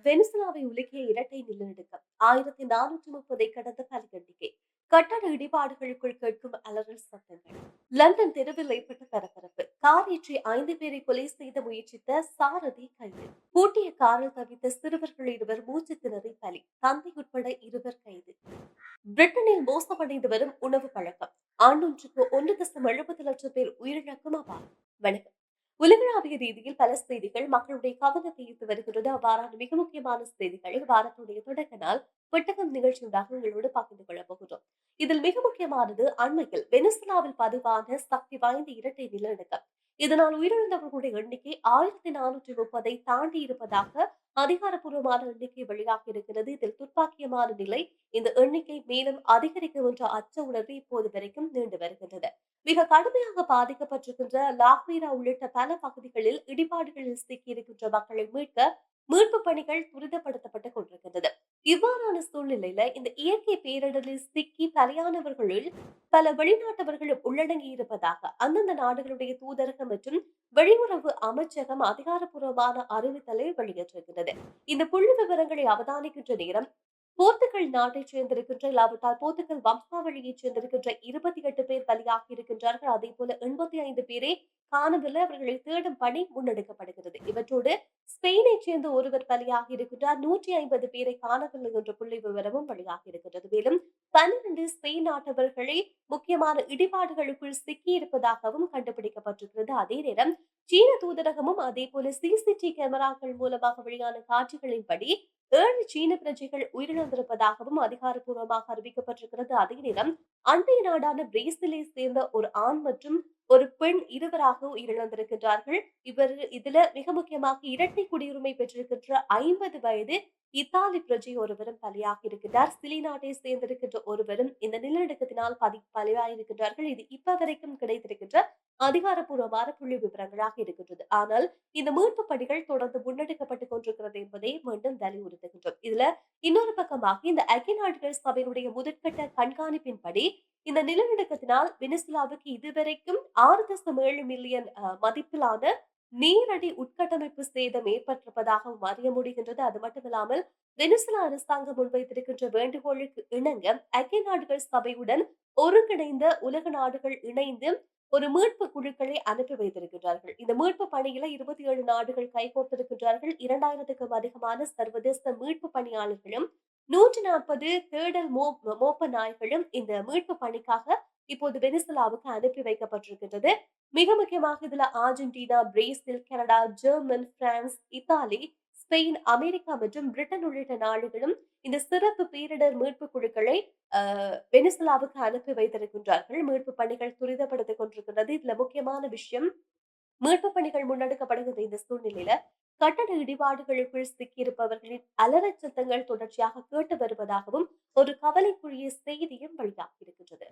வெனிசுலாவை உலுக்கிய இரட்டை நிலநடுக்கம் 1430 கடந்த பலி எண்ணிக்கை. கட்டட இடிபாடுகளுக்குள் கேட்கும் அலறல் சத்தங்கள். லண்டன் தெருவில் ஏற்பட்ட பரபரப்பு. கார் ஏற்றி 5 பேரை கொலை செய்த முயற்சித்த சாரதி கைது. பூட்டிய காரில் தவித்த சிறுவர்கள் இருவர் மூச்சு திணறி பலி. தந்தை உட்பட இருவர் கைது. பிரிட்டனில் மோசமடைந்து வரும் உணவு பழக்கம். ஆண்டொன்றுக்கு 1,70 லட்சம் பேர் உயிரிழக்கும் அபாயம். வணக்கம். உலகளாவிய ரீதியில் பல செய்திகள் மக்களுடைய கவனத்தை ஈர்த்து வருகிறது. அவ்வாறான மிக முக்கியமான செய்திகளை வாரத்துடைய தொடக்க நாள் புத்தகம் நிகழ்ச்சியூடாக உங்களோடு பகிர்ந்து கொள்ளப் போகிறோம். இதில் மிக முக்கியமானது அண்மையில் வெனிசுலாவில் பதிவான சக்தி வாய்ந்த இரட்டை நிலநடுக்கம். இதனால் உயிரிழந்தவர்களுடைய எண்ணிக்கை 1430 தாண்டி இருப்பதாக அதிகாரப்பூர்வமான எண்ணிக்கை வெளியாகி இருக்கிறது. இதில் துப்பாக்கியமான நிலை இந்த எண்ணிக்கை மேலும் அதிகரிக்கும் என்ற அச்ச உணர்வு இப்போது வரைக்கும் நீண்டு வருகின்றது. மிக கடுமையாக பாதிக்கப்பட்டிருக்கின்ற லாக்வீரா உள்ளிட்ட பல பகுதிகளில் இடிபாடுகளில் சிக்கியிருக்கின்ற மக்களை மீட்க மீட்பு பணிகள் துரிதப்படுத்தப்பட்டுக் கொண்டிருக்கின்றது. இவ்வாறான சூழ்நிலையில இந்த இயற்கை பேரிடரில் சிக்கி பலியானவர்களில் பல வெளிநாட்டவர்களும் உள்ளடங்கி இருப்பதாக அந்தந்த நாடுகளுடைய தூதரகம் மற்றும் வெளியுறவு அமைச்சகம் அதிகாரப்பூர்வமான அறிவித்தலை வெளியிட்டிருக்கிறது. இந்த புள்ளி விவரங்களை அவதானிக்கின்ற நேரம் போர்த்துகல் நாட்டைச் சேர்ந்திருக்கின்ற இல்லாவிட்டால் போர்த்துகல் வம்சாவளியைச் சேர்ந்திருக்கின்ற 28 பேர் பலியாகி இருக்கின்றார்கள். அதே போல 85 பேரே காணவில்லை. அவர்களை தேடும் பணி முன்னெடுக்கப்படுகிறது. இவற்றோடு ஸ்பெயினைச் சேர்ந்த ஒருவர் பலியாகி இருக்கின்றார். 150 பேரை காணவில்லை என்ற புள்ளி விவரமும் வெளியாகி இருக்கின்றது. மேலும் 12 ஸ்பெயின் நாட்டவர்களை முக்கியமான இடிபாடுகளுக்குள் சிக்கியிருப்பதாகவும் கண்டுபிடிக்கப்பட்டிருக்கிறது. அதே நேரம் சீன தூதரகமும் அதே போல சிசிடி கேமராக்கள் மூலமாக வெளியான காட்சிகளின்படி 7 சீன பிரஜைகள் உயிரிழந்திருப்பதாகவும் அதிகாரப்பூர்வமாக அறிவிக்கப்பட்டிருக்கிறது. அதே நேரம் அண்டை நாடான பிரேசிலை சேர்ந்த ஒரு ஆண் மற்றும் ஒரு பெண் இருவராக உயிரிழந்திருக்கின்றார்கள். இதுல மிக முக்கியமாக இரட்டை குடியுரிமை பெற்றிருக்கின்ற 50 வயது இத்தாலி பிரஜை ஒருவரும் பலியாகி இருக்கின்றார். சிலி நாட்டை சேர்ந்திருக்கின்ற ஒருவரும் இந்த நிலநடுக்கத்தினால் பலியாயிருக்கின்றார்கள். இது இப்ப வரைக்கும் கிடைத்திருக்கின்ற அதிகாரப்பூர்வமான புள்ளி விவரங்களாக இருக்கின்றது. ஆனால் இந்த மீட்பு பணிகள் தொடர்ந்து முன்னெடுக்கப்பட்டுக் கொண்டிருக்கிறது என்பதை மீண்டும் வலியுறுத்துகின்றோம். இதுல இன்னொரு பக்கமாக இந்த ஐக்கிய நாடுகள் சபையினுடைய முதற்கட்ட கண்காணிப்பின்படி இந்த நிலநடுக்கத்தினால் வெனிசுலாவுக்கு இதுவரைக்கும் 6,7 மில்லியன் மதிப்பிலான நேரடி உட்கட்டமைப்பு சேதம் ஏற்பட்டிருப்பதாகவும் அறிய முடிகின்றது. அது மட்டுமில்லாமல் வெனிசுலா அரசாங்கம் முன்வைத்திருக்கின்ற வேண்டுகோளுக்கு இணங்க ஐக்கிய நாடுகள் சபையுடன் ஒருங்கிணைந்த உலக நாடுகள் இணைந்து ஒரு மீட்பு குழுக்களை அனுப்பி வைத்திருக்கிறார்கள். இந்த மீட்பு பணியில 27 நாடுகள் கைகோர்த்திருக்கின்றார்கள். 2000க்கும் அதிகமான சர்வதேச மீட்பு பணியாளர்களும் 140 தேடல் மோப்ப நாய்களும் இந்த மீட்பு பணிக்காக இப்போது வெனிசுலாவுக்கு அனுப்பி வைக்கப்பட்டிருக்கின்றது. மிக முக்கியமாக இதுல Argentina, Brazil, Canada, German, France, Italy, Spain, America மற்றும் பிரிட்டன் உள்ளிட்ட நாடுகளும் இந்த சிறப்பு பேரிடர் மீட்பு குழுக்களை வெனிசுலாவுக்கு அனுப்பி வைத்திருக்கின்றார்கள். மீட்பு பணிகள் துரிதப்படுத்திக் கொண்டிருக்கின்றது. இதுல முக்கியமான விஷயம் மீட்பு பணிகள் முன்னெடுக்கப்படுகின்ற இந்த சூழ்நிலையில கட்டட இடிபாடுகளுக்குள் சிக்கியிருப்பவர்களின் அலறச் சத்தங்கள் தொடர்ச்சியாக கேட்டு வருவதாகவும் ஒரு கவலைக்குரிய செய்தியும் வெளியாகி இருக்கின்றது.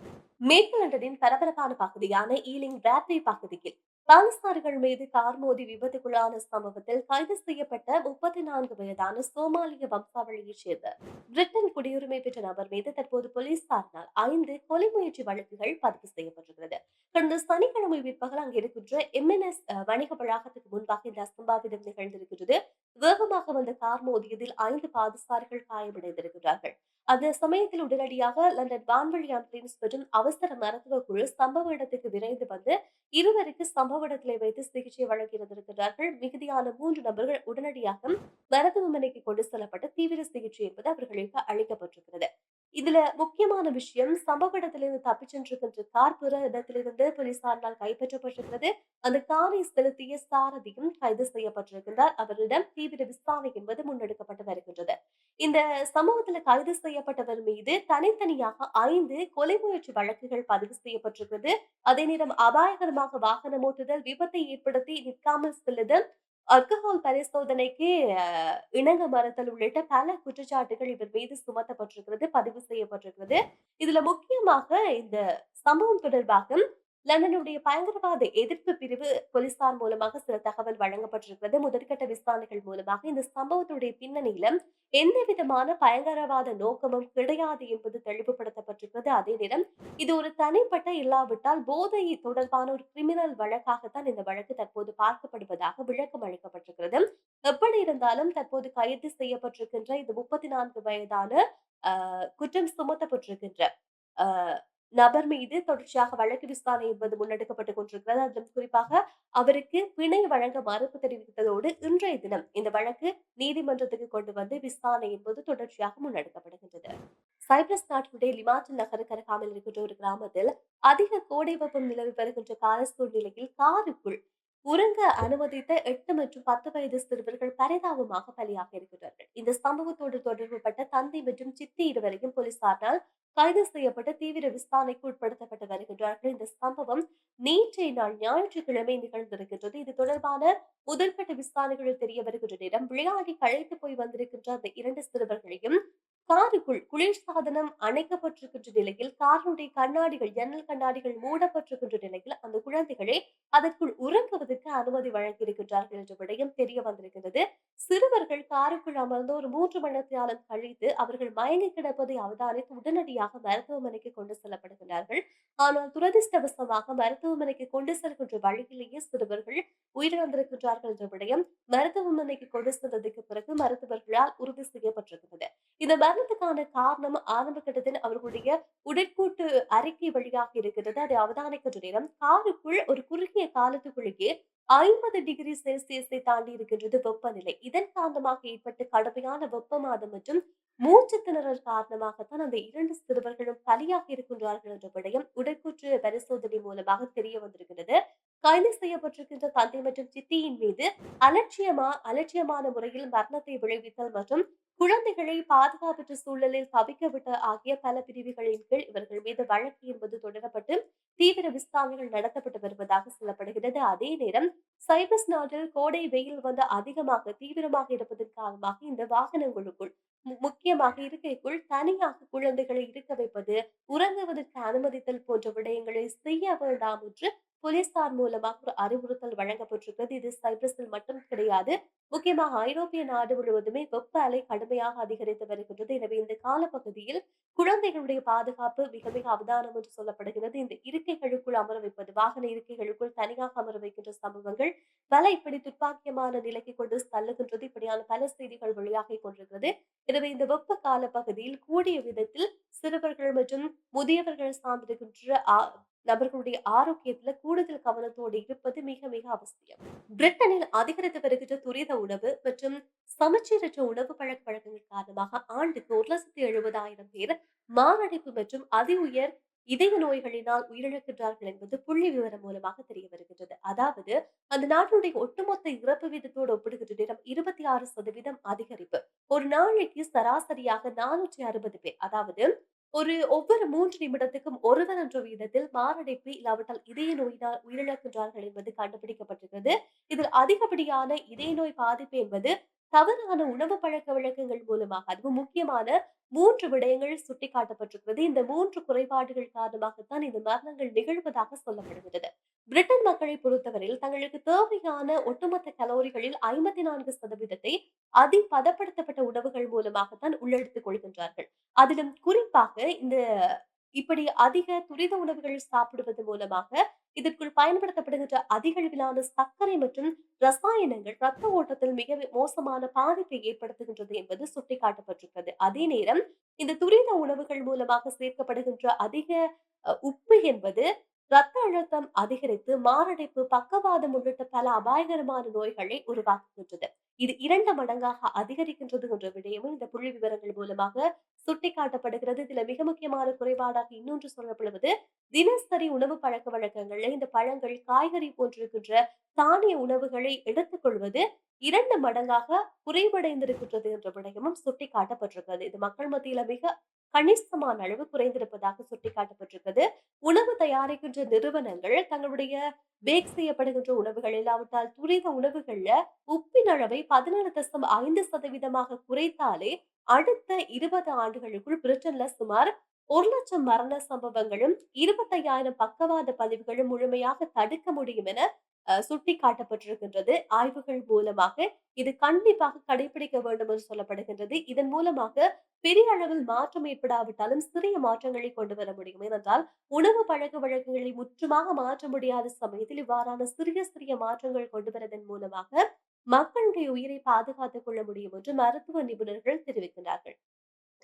மேற்கு லண்டனின் பரபரப்பான பகுதியான ஈலிங் பிராட்வே பகுதியில் பாலஸ்தீனர்கள் மீது கார் மோதி விபத்துக்குள்ளான சம்பவத்தில் கைது செய்யப்பட்ட 34 வயதான சோமாலிய வம்சாவளியைச் சேர்ந்த பிரிட்டன் குடியுரிமை பெற்ற நபர் மீது தற்போது போலீசாரினால் 5 கொலை முயற்சி வழக்குகள் பதிவு செய்யப்பட்டிருக்கிறது. கடந்த சனிக்கிழமை பிற்பகல் அங்கு இருக்கின்ற எம்என்எஸ் வணிக வளாகத்துக்கு முன்பாக இந்த அசம்பாவிதம் நிகழ்ந்திருக்கிறது. வேகமாக வந்த கார் மோதியதில் 5 பாதசாரிகள் காயமடைந்திருக்கிறார்கள். அந்த சமயத்தில் உடனடியாக லண்டன் வான்வழி ஆம்புலன்ஸ் மற்றும் அவசர மருத்துவ குழு சம்பவ இடத்துக்கு விரைந்து வந்து இருவருக்கு சம்பவ இடத்திலே வைத்து சிகிச்சை வழங்கியிருந்திருக்கிறார்கள். மிகுதியான 3 நபர்கள் உடனடியாக மருத்துவமனைக்கு கொண்டு செல்லப்பட்டு தீவிர சிகிச்சை என்பது அவர்களுக்கு அளிக்கப்பட்டிருக்கிறது. இதுல முக்கியமான விஷயம் சம்பவ இடத்திலிருந்து தப்பிச் சென்றிருக்கின்ற கார் பிற இடத்திலிருந்து போலீசாரால் கைப்பற்றப்பட்டிருக்கிறது. அந்த காரை செலுத்திய சாரதியும் கைது செய்யப்பட்டிருக்கின்றார். அவரிடம் தீவிர விசாரணை என்பது முன்னெடுக்கப்பட்டு வருகின்றது. இந்த சம்பவத்தில் கைது செய்யப்பட்டவர் மீது தனித்தனியாக 5 கொலை முயற்சி வழக்குகள் பதிவு செய்யப்பட்டிருக்கிறது. அதே நேரம் அபாயகரமாக வாகனம் ஓட்டுதல், விபத்தை ஏற்படுத்தி நிற்காமல் செல்லுதல், ஆல்கஹால் பரிசோதனைக்கு இணங்க மறுத்தல் உள்ளிட்ட பல குற்றச்சாட்டுகள் இவர் மீது சுமத்தப்பட்டிருக்கிறது, பதிவு செய்யப்பட்டிருக்கிறது. இதுல முக்கியமாக இந்த சம்பவம் தொடர்பாக லண்டனுடைய பயங்கரவாத எதிர்ப்பு பிரிவு போலீசார் மூலமாக சில தகவல் வழங்கப்பட்டிருக்கிறது. முதற்கட்ட விசாரணைகள் மூலமாக இந்த சம்பவத்துடைய பின்னணியில எந்த விதமான பயங்கரவாத நோக்கமும் கிடையாது என்பது தெளிவுபடுத்தப்பட்டிருக்கிறது. அதே நேரம் இது ஒரு தனிப்பட்ட இல்லாவிட்டால் போதை தொடர்பான ஒரு கிரிமினல் வழக்காகத்தான் இந்த வழக்கு தற்போது பார்க்கப்படுவதாக விளக்கம் அளிக்கப்பட்டிருக்கிறது. எப்படி இருந்தாலும் தற்போது கைது செய்யப்பட்டிருக்கின்ற இந்த 34 வயதான குற்றம் சுமத்தப்பட்டிருக்கின்ற அ நபர் மீது தொடர்ச்சியாக வழக்கு விசாரணை என்பது முன்னெடுக்கப்பட்டுக் கொண்டிருக்கிறது. அதிலும் குறிப்பாக அவருக்கு பிணை வழங்க மறுப்பு தெரிவித்ததோடு, இன்றைய தினம் இந்த வழக்கு நீதிமன்றத்துக்கு கொண்டு வந்து விசாரணை என்பது தொடர்ச்சியாக முன்னெடுக்கப்படுகின்றது. சைப்ரஸ் நாட்டினுடைய லிமாச்சல் நகருக்கு அருகாமையில் இருக்கின்ற ஒரு கிராமத்தில் அதிக கோடை வெப்பம் நிலவி வருகின்ற கால சூழ்நிலையில் காருக்குள் உறங்க அனுமதித்த 8 மற்றும் 10 வயது சிறுவர்கள் பரிதாபமாக பலியாக இருக்கிறார்கள். இந்த சம்பவத்தோடு தொடர்புபட்ட தந்தை மற்றும் சித்தி இருவரையும் போலீசாரால் கைது செய்யப்பட்டு தீவிர விசாரணைக்கு உட்படுத்தப்பட்டு வருகின்றார்கள். இந்த சம்பவம் நேற்றைய நாள் ஞாயிற்றுக்கிழமை நிகழ்ந்திருக்கின்றது. இது தொடர்பான முதல்கட்ட விசாரணைகளில் தெரிய வருகின்ற நேரம் விளையாடி களைத்து போய் வந்திருக்கின்ற அந்த 2 சிறுவர்களையும் காருக்குள் குளிர்சாதனம் அணைக்கப்பட்டிருக்கின்ற நிலையில் காரினுடைய கண்ணாடிகள் ஜன்னல் கண்ணாடிகள் மூடப்பட்டிருக்கின்ற நிலையில் அந்த குழந்தைகளே அதற்குள் உறங்குவதற்கு அனுமதி வழங்கியிருக்கின்றார்கள் என்ற விடயம் தெரிய வந்திருக்கிறது. சிறுவர்கள் காருக்குள் அமர்ந்து ஒரு 3 மணி நேரம் கழித்து அவர்கள் மயங்கி கிடப்பதை அவதானித்து உடனடியாக மருத்துவமனைக்கு கொண்டு செல்லப்படுகிறார்கள். ஆனால் துரதிர்ஷ்டவசமாக மருத்துவமனைக்கு கொண்டு செல்கின்ற வழியிலேயே சிறுவர்கள் உயிரிழந்திருக்கின்றார்கள் என்ற விடயம் மருத்துவமனைக்கு கொண்டு சென்றதற்கு பிறகு மருத்துவர்களால் உறுதி செய்யப்பட்டிருக்கிறது. இந்த மரணத்துக்கான காரணம் ஆரம்ப கட்டத்தில் அவர்களுடைய உடற்கூட்டு அறிக்கை வழியாக இருக்கிறது. அதை அவதானிக்கின்ற நேரம் காருக்குள் ஒரு குறுகிய காலத்துக்குள்ளேயே 50 டிகிரி செல்சியஸை தாண்டி இருக்கின்றது வெப்பநிலை. இதன் காரணமாக ஏற்பட்ட கடுமையான வெப்பமாதம் மற்றும் மூச்சு திணறல் காரணமாகத்தான் அந்த 2 சிறுவர்களும் பலியாக இருக்கின்றார்கள் என்ற விடயம் உடற்கூற்று பரிசோதனை மூலமாக தெரிய வந்திருக்கிறது. கைது செய்யப்பட்டிருக்கின்ற தந்தை மற்றும் சித்தியின் மீது அலட்சியமான முறையில் மரணத்தை விளைவித்தல் மற்றும் குழந்தைகளை பாதுகாப்பற்ற சூழலில் தவிக்க விட்ட ஆகிய பல பிரிவுகளின் கீழ் இவர்கள் மீது வழக்கு என்பது தொடரப்பட்டு தீவிர விசாரணைகள் நடத்தப்பட்டு வருவதாக சொல்லப்படுகிறது. அதே நேரம் சைப்ரஸ் நாட்டில் கோடை வெயில் வந்து அதிகமாக தீவிரமாக இருப்பதன் காரணமாக இந்த வாகனங்களுக்குள் முக்கியமாக இருக்கைக்குள் தனியாக குழந்தைகளை இருக்க வைப்பது, உறங்குவதற்கு அனுமதித்தல் போன்ற விடயங்களை செய்ய வேண்டாம் என்று போலீசார் மூலமாக ஒரு அறிவுறுத்தல் வழங்கப்பட்டிருக்கிறது. இது சைப்ரஸில் மட்டும் கிடையாது. முக்கியமாக ஐரோப்பிய நாடு முழுவதுமே வெப்ப அலை கடுமையாக அதிகரித்து வருகின்றது. எனவே இந்த காலப்பகுதியில் குழந்தைகளுடைய பாதுகாப்பு மிக மிக அவதானம் என்று சொல்லப்படுகிறது. இந்த இருக்கைகளுக்குள் அமர வைப்பது, வாகன இருக்கைகளுக்குள் தனியாக அமர வைக்கின்ற சம்பவங்கள் பல இப்படி துர்ப்பாக்கியமான நிலைக்கு கொண்டு தள்ளுகின்றது. இப்படியான பல செய்திகள் வெளியாகிக் கொண்டிருக்கிறது. எனவே இந்த வெப்ப கால பகுதியில் கூடிய விதத்தில் சிறுவர்கள் மற்றும் முதியவர்கள் சார்ந்திருக்கின்ற நபர்களுடைய ஆரோக்கியத்துல கூடுதல் கவனத்தோடு இருப்பது மிக மிக அவசியம். பிரிட்டனில் அதிகரித்து வருகின்ற துரித உணவு மற்றும் சமச்சீரற்ற உணவு பழக்க வழக்கங்கள் காரணமாக ஆண்டுக்கு 1,70,000 பேர் மாரடைப்பு மற்றும் அதி உயர் இதய நோய்களினால் உயிரிழக்கின்றார்கள் என்பது புள்ளி விவரம் மூலமாக தெரிய வருகின்றது. அதாவது அந்த நாட்டினுடைய ஒட்டுமொத்த இறப்பு வீதத்தோடு ஒப்பிடுகின்ற நேரம் 26% அதிகரிப்பு. ஒரு நாளைக்கு சராசரியாக 460 பேர், அதாவது ஒவ்வொரு 3 நிமிடத்துக்கும் ஒருவர் என்ற வீதத்தில் மாரடைப்பு இல்லாவிட்டால் இதய நோயினால் உயிரிழக்கின்றார்கள் என்பது கண்டுபிடிக்கப்பட்டிருக்கிறது. இதில் அதிகப்படியான இதய நோய் பாதிப்பு என்பது தவறான உணவு பழக்கவழக்கங்கள் மூலமாக, அதுவும் முக்கியமான 3 விடயங்கள் சுட்டிக்காட்டப்பட்டிருக்கிறது. இந்த 3 குறைபாடுகள் காரணமாகத்தான் இந்த மரணங்கள் நிகழ்வதாக சொல்லப்படுகிறது. பிரிட்டன் மக்களை பொறுத்தவரையில் தங்களுக்கு தேவையான ஒட்டுமொத்த கலோரிகளில் 54% பதப்படுத்தப்பட்ட உணவுகள் மூலமாகத்தான் உள்ளெடுத்துக் கொள்கின்றார்கள். அதிலும் குறிப்பாக இந்த இப்படி அதிக துரித உணவுகள் சாப்பிடுவது மூலமாக இதற்குள் பயன்படுத்தப்படுகின்ற அதிக அளவிலான சர்க்கரை மற்றும் ரசாயனங்கள் ரத்த ஓட்டத்தில் மிக மோசமான பாதிப்பை ஏற்படுத்துகின்றது என்பது சுட்டிக்காட்டப்பட்டிருக்கிறது. அதே நேரம் இந்த துரித உணவுகள் மூலமாக சேர்க்கப்படுகின்ற அதிக உப்பு என்பது ரத்த அழுத்தம் அதிகரித்து மாரடைப்பு, பக்கவாதம் உள்ளிட்ட பல அபாயகரமான நோய்களை உருவாக்குகின்றது. இது 2 மடங்காக அதிகரிக்கின்றது என்ற விடயமும் இந்த புள்ளி விவரங்கள் மூலமாக சுட்டிக்காட்டப்படுகிறது. இதுல மிக முக்கியமான குறைபாடாக இன்னொன்று சொல்லப்படுவது தினசரி உணவு பழக்க வழக்கங்கள்ல இந்த பழங்கள், காய்கறி போன்றிருக்கின்ற தானிய உணவுகளை எடுத்துக்கொள்வது 2 மடங்காக குறைவடைந்திருக்கின்றது என்ற விடயமும் சுட்டிக்காட்டப்பட்டிருக்கிறது. இது மக்கள் மத்தியில மிக கணிசமான அளவு குறைந்திருப்பதாக சுட்டிக்காட்டப்பட்டிருக்கிறது. உணவு தயாரிக்கின்ற நிறுவனங்கள் தங்களுடைய பேக் செய்யப்படுகின்ற உணவுகள் இல்லாவிட்டால் துரித உணவுகள்ல உப்பின் அளவை 17.5% குறைத்தாலே அடுத்த 20 ஆண்டுகளுக்குள் பிரிட்டன்ல சுமார் 1,00,000 மரண சம்பவங்களும் 25,000 பக்கவாத பதிவுகளும் முழுமையாக தடுக்க முடியும் என சுட்டிக்காட்டப்பட்டிருக்கின்றது. ஆய்வுகள் மூலமாக இது கண்டிப்பாக கடைபிடிக்க வேண்டும் என்று சொல்லப்படுகின்றது. இதன் மூலமாக பெரிய அளவில் மாற்றம் ஏற்படாவிட்டாலும் சிறிய மாற்றங்களை கொண்டு வர முடியும். ஏனென்றால் உணவு பழக்கவழக்கங்களை முற்றுமாக மாற்ற முடியாத சமயத்தில் இவ்வாறான சிறிய சிறிய மாற்றங்கள் கொண்டு வரதன் மூலமாக மக்களுடைய உயிரை பாதுகாத்துக் கொள்ள முடியும் என்று மருத்துவ நிபுணர்கள் தெரிவிக்கின்றார்கள்.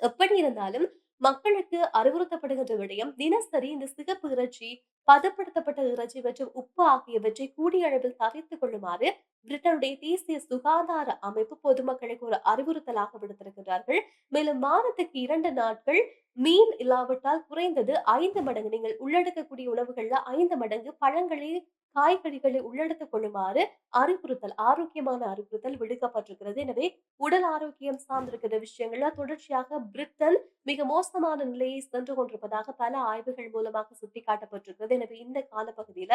எப்படி இருந்தாலும் மக்களுக்கு அறிவுறுத்தப்படுகின்ற விடயம் தினசரி இந்த சிகப்பு இறைச்சி, பதப்படுத்தப்பட்ட இறைச்சி மற்றும் உப்பு ஆகியவற்றை கூடிய அளவில் தவிர்த்துக் கொள்ளுமாறு பிரிட்டனுடைய தேசிய சுகாதார அமைப்பு பொதுமக்களுக்கு ஒரு அறிவுறுத்தலாக விடுத்திருக்கிறார்கள். மேலும் வாரத்துக்கு 2 நாட்கள் மீன் இல்லாவிட்டால் குறைந்தது 5 மடங்கு நீங்கள் உள்ளடக்கக்கூடிய உணவுகள்ல 5 மடங்கு பழங்களை, காய்கறிகளை உள்ளெடுத்துக் கொள்ளுமாறு ஆரோக்கியமான அறிவுறுத்தல் விடுக்கப்பட்டிருக்கிறது. எனவே உடல் ஆரோக்கியம் சார்ந்திருக்கிற விஷயங்கள்ல தொடர்ச்சியாக பிரிட்டன் மிக மோசமான நிலையை சென்று கொண்டிருப்பதாக பல ஆய்வுகள் மூலமாக சுட்டிக்காட்டப்பட்டிருக்கிறது. எனவே இந்த காலப்பகுதியில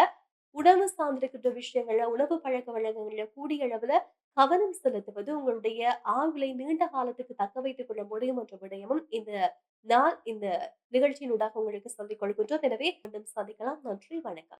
உணவு சார்ந்திருக்கின்ற விஷயங்கள்ல, உணவு பழக்கவழக்கங்கள்ல கூடிய அளவுல கவனம் செலுத்துவது உங்களுடைய ஆயுளை நீண்ட காலத்துக்கு தக்க வைத்துக் கொள்ள முடியும் என்ற விடயமும் இந்த நிகழ்ச்சியினூடாக உங்களுக்கு சொல்லிக் கொள்கின்றோம். எனவே மீண்டும் சந்திக்கலாம். நன்றி, வணக்கம்.